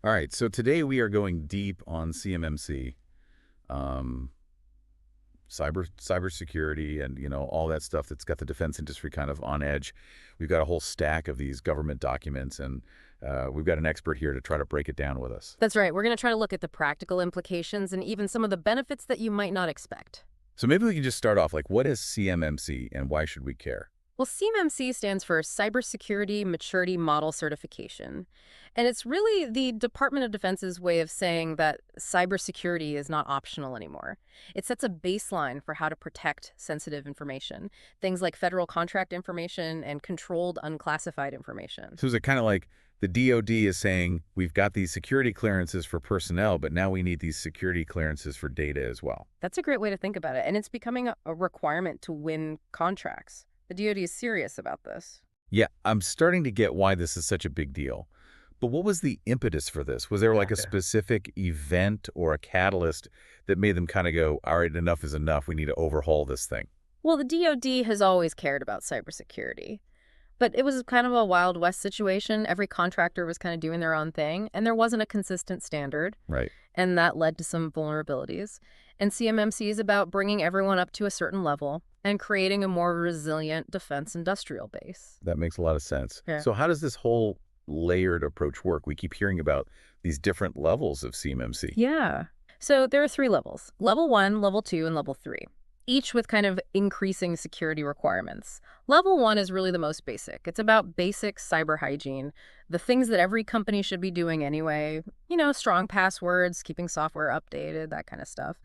All right, so today we are going deep on CMMC, um, cybersecurity, and all that stuff that's got the defense industry kind of on edge. We've got a whole stack of these government documents, and we've got an expert here to try to break it down with us. That's right. We're going to try to look at the practical implications and even some of the benefits that you might not expect. So maybe we can just start off, like, what is CMMC and why should we care? Well, CMMC stands for Cybersecurity Maturity Model Certification. And it's really the Department of Defense's way of saying that cybersecurity is not optional anymore. It sets a baseline for how to protect sensitive information, things like federal contract information and controlled unclassified information. So is it kind of like the DoD is saying, we've got these security clearances for personnel, but now we need these security clearances for data as well? That's a great way to think about it. And it's becoming a requirement to win contracts. The DoD is serious about this. Yeah, I'm starting to get why this is such a big deal. But what was the impetus for this? Was there like a specific event or a catalyst that made them kind of go, all right, enough is enough, we need to overhaul this thing? Well, the DoD has always cared about cybersecurity. But it was kind of a Wild West situation. Every contractor was kind of doing their own thing, and there wasn't a consistent standard. Right. And that led to some vulnerabilities. And CMMC is about bringing everyone up to a certain level and creating a more resilient defense industrial base. That makes a lot of sense. Yeah. So how does this whole layered approach work? We keep hearing about these different levels of CMMC. Yeah. So there are 3 levels: level 1, level 2, and level 3, each with kind of increasing security requirements. Level 1 is really the most basic. It's about basic cyber hygiene, the things that every company should be doing anyway, strong passwords, keeping software updated, that kind of stuff.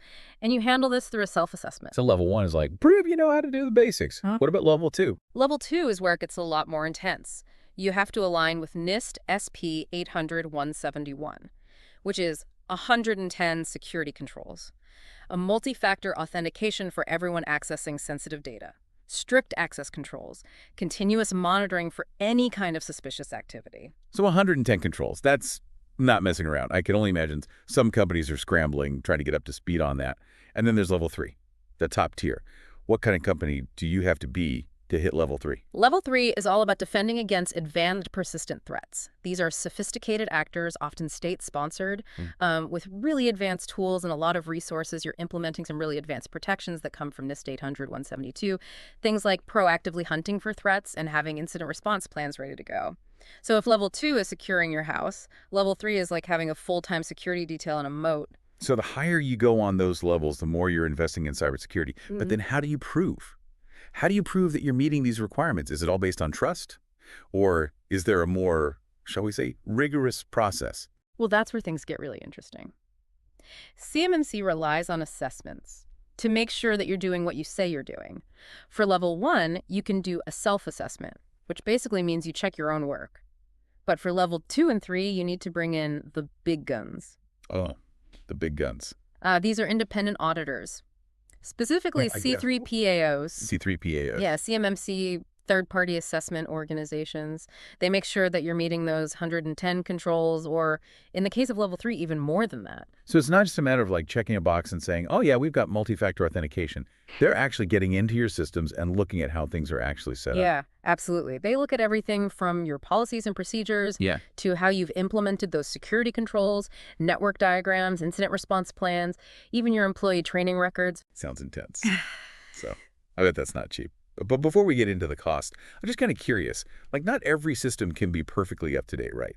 And you handle this through a self-assessment. So level 1 is like, prove you know how to do the basics. Huh? What about level 2? Level 2 is where it gets a lot more intense. You have to align with NIST SP 800-171, which is 110 security controls, a multi-factor authentication for everyone accessing sensitive data, strict access controls, continuous monitoring for any kind of suspicious activity. So 110 controls. That's not messing around. I can only imagine some companies are scrambling, trying to get up to speed on that. And then there's level 3, the top tier. What kind of company do you have to be to hit level 3? Level 3 is all about defending against advanced persistent threats. These are sophisticated actors, often state-sponsored, with really advanced tools and a lot of resources. You're implementing some really advanced protections that come from NIST 800-172, things like proactively hunting for threats and having incident response plans ready to go. So if level 2 is securing your house, level 3 is like having a full-time security detail and a moat. So the higher you go on those levels, the more you're investing in cybersecurity. But then how do you prove? How do you prove that you're meeting these requirements? Is it all based on trust? Or is there a more, shall we say, rigorous process? Well, that's where things get really interesting. CMMC relies on assessments to make sure that you're doing what you say you're doing. For level 1, you can do a self-assessment, which basically means you check your own work. But for level 2 and 3, you need to bring in the big guns. Oh, the big guns. These are independent auditors, specifically C3PAOs. C3PAOs. Yeah, CMMC third-party assessment organizations. They make sure that you're meeting those 110 controls, or in the case of level 3, even more than that. So it's not just a matter of like checking a box and saying, oh yeah, we've got multi-factor authentication. They're actually getting into your systems and looking at how things are actually set up. Yeah, absolutely. They look at everything from your policies and procedures to how you've implemented those security controls, network diagrams, incident response plans, even your employee training records. Sounds intense. So I bet that's not cheap. But before we get into the cost, I'm just kind of curious. Like, not every system can be perfectly up to date, right?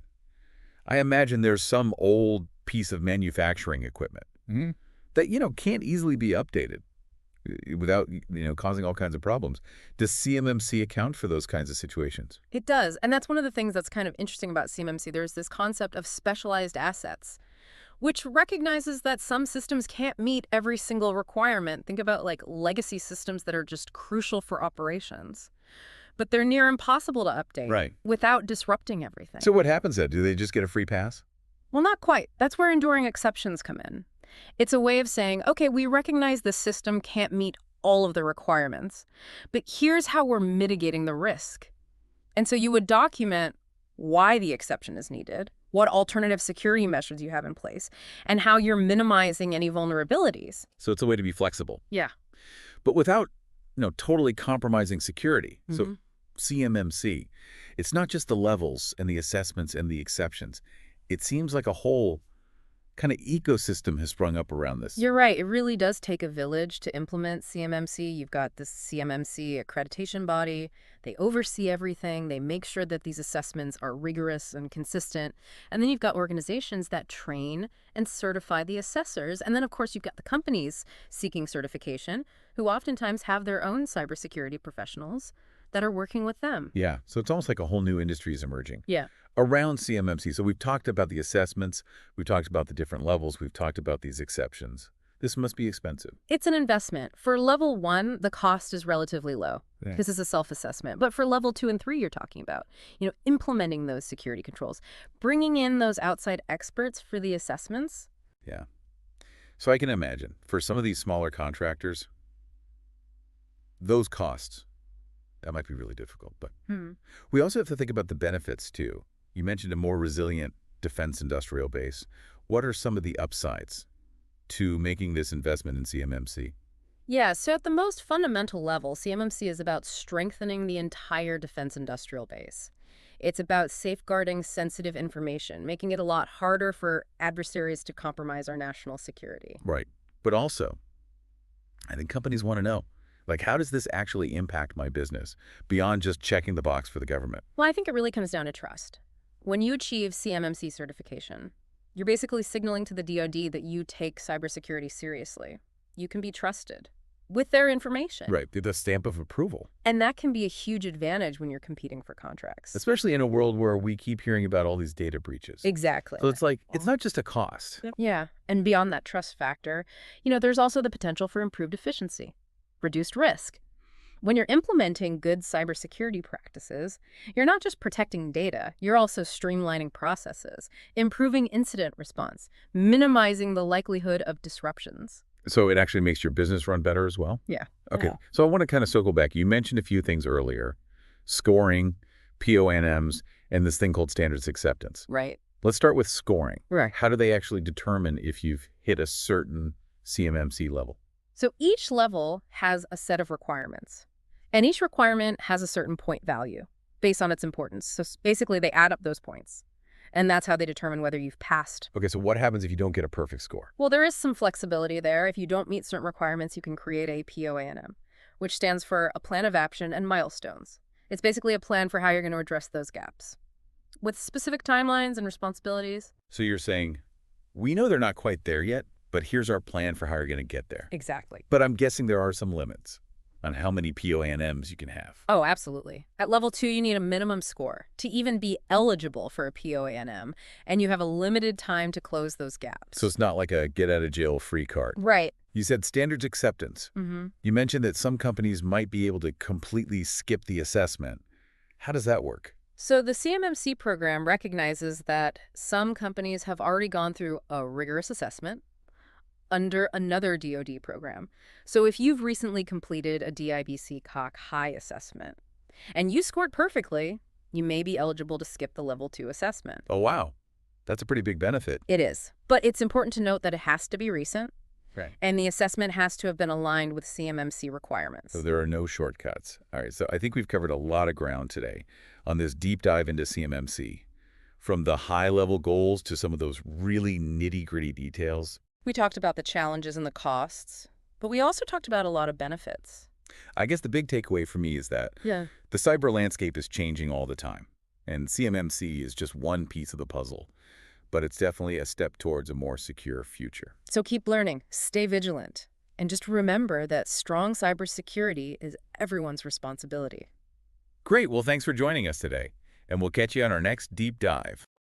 I imagine there's some old piece of manufacturing equipment that, can't easily be updated without, causing all kinds of problems. Does CMMC account for those kinds of situations? It does. And that's one of the things that's kind of interesting about CMMC. There's this concept of specialized assets, which recognizes that some systems can't meet every single requirement. Think about like legacy systems that are just crucial for operations. But they're near impossible to update without disrupting everything. So what happens then? Do they just get a free pass? Well, not quite. That's where enduring exceptions come in. It's a way of saying, okay, we recognize the system can't meet all of the requirements, but here's how we're mitigating the risk. And so you would document why the exception is needed, what alternative security measures you have in place, and how you're minimizing any vulnerabilities. So it's a way to be flexible. Yeah. But without, totally compromising security. So CMMC, it's not just the levels and the assessments and the exceptions. it seems like a whole kind of ecosystem has sprung up around this. You're right. It really does take a village to implement CMMC. You've got the CMMC accreditation body. They oversee everything. They make sure that these assessments are rigorous and consistent. And then you've got organizations that train and certify the assessors. And then, of course, you've got the companies seeking certification who oftentimes have their own cybersecurity professionals that are working with them. Yeah, so it's almost like a whole new industry is emerging Yeah. around CMMC. So we've talked about the assessments, we've talked about the different levels, we've talked about these exceptions. This must be expensive. It's an investment. For level 1, the cost is relatively low. Yeah. This is a self-assessment. But for level 2 and 3 you're talking about, implementing those security controls, bringing in those outside experts for the assessments. Yeah. So I can imagine, for some of these smaller contractors, those costs, that might be really difficult. But we also have to think about the benefits, too. You mentioned a more resilient defense industrial base. What are some of the upsides to making this investment in CMMC? Yeah, so at the most fundamental level, CMMC is about strengthening the entire defense industrial base. It's about safeguarding sensitive information, making it a lot harder for adversaries to compromise our national security. Right. But also, I think companies want to know, like, how does this actually impact my business beyond just checking the box for the government? Well, I think it really comes down to trust. When you achieve CMMC certification, you're basically signaling to the DoD that you take cybersecurity seriously. You can be trusted with their information. Right. The stamp of approval. And that can be a huge advantage when you're competing for contracts. Especially in a world where we keep hearing about all these data breaches. Exactly. So it's like, it's not just a cost. Yeah. And beyond that trust factor, there's also the potential for improved efficiency, reduced risk. When you're implementing good cybersecurity practices, you're not just protecting data, you're also streamlining processes, improving incident response, minimizing the likelihood of disruptions. So it actually makes your business run better as well? Yeah. Okay. Yeah. So I want to kind of circle back. You mentioned a few things earlier, scoring, PONMs, and this thing called standards acceptance. Right. Let's start with scoring. Right. How do they actually determine if you've hit a certain CMMC level? So each level has a set of requirements, and each requirement has a certain point value based on its importance. So basically, they add up those points, and that's how they determine whether you've passed. Okay, so what happens if you don't get a perfect score? Well, there is some flexibility there. If you don't meet certain requirements, you can create a POANM, which stands for a plan of action and milestones. It's basically a plan for how you're going to address those gaps, with specific timelines and responsibilities. So you're saying, we know they're not quite there yet, but here's our plan for how you're going to get there. Exactly. But I'm guessing there are some limits on how many PONMs you can have. Oh, absolutely. At level 2, you need a minimum score to even be eligible for a POANM, and you have a limited time to close those gaps. So it's not like a get-out-of-jail-free card. Right. You said standards acceptance. You mentioned that some companies might be able to completely skip the assessment. How does that work? So the CMMC program recognizes that some companies have already gone through a rigorous assessment under another DoD program. So if you've recently completed a DIBC COC high assessment and you scored perfectly, you may be eligible to skip the level 2 assessment. Oh, wow. That's a pretty big benefit. It is. But it's important to note that it has to be recent, Right. and the assessment has to have been aligned with CMMC requirements. So there are no shortcuts. All right, so I think we've covered a lot of ground today on this deep dive into CMMC, from the high-level goals to some of those really nitty-gritty details. We talked about the challenges and the costs, but we also talked about a lot of benefits. I guess the big takeaway for me is that the cyber landscape is changing all the time, and CMMC is just one piece of the puzzle, but it's definitely a step towards a more secure future. So keep learning, stay vigilant, and just remember that strong cybersecurity is everyone's responsibility. Great. Well, thanks for joining us today, and we'll catch you on our next deep dive.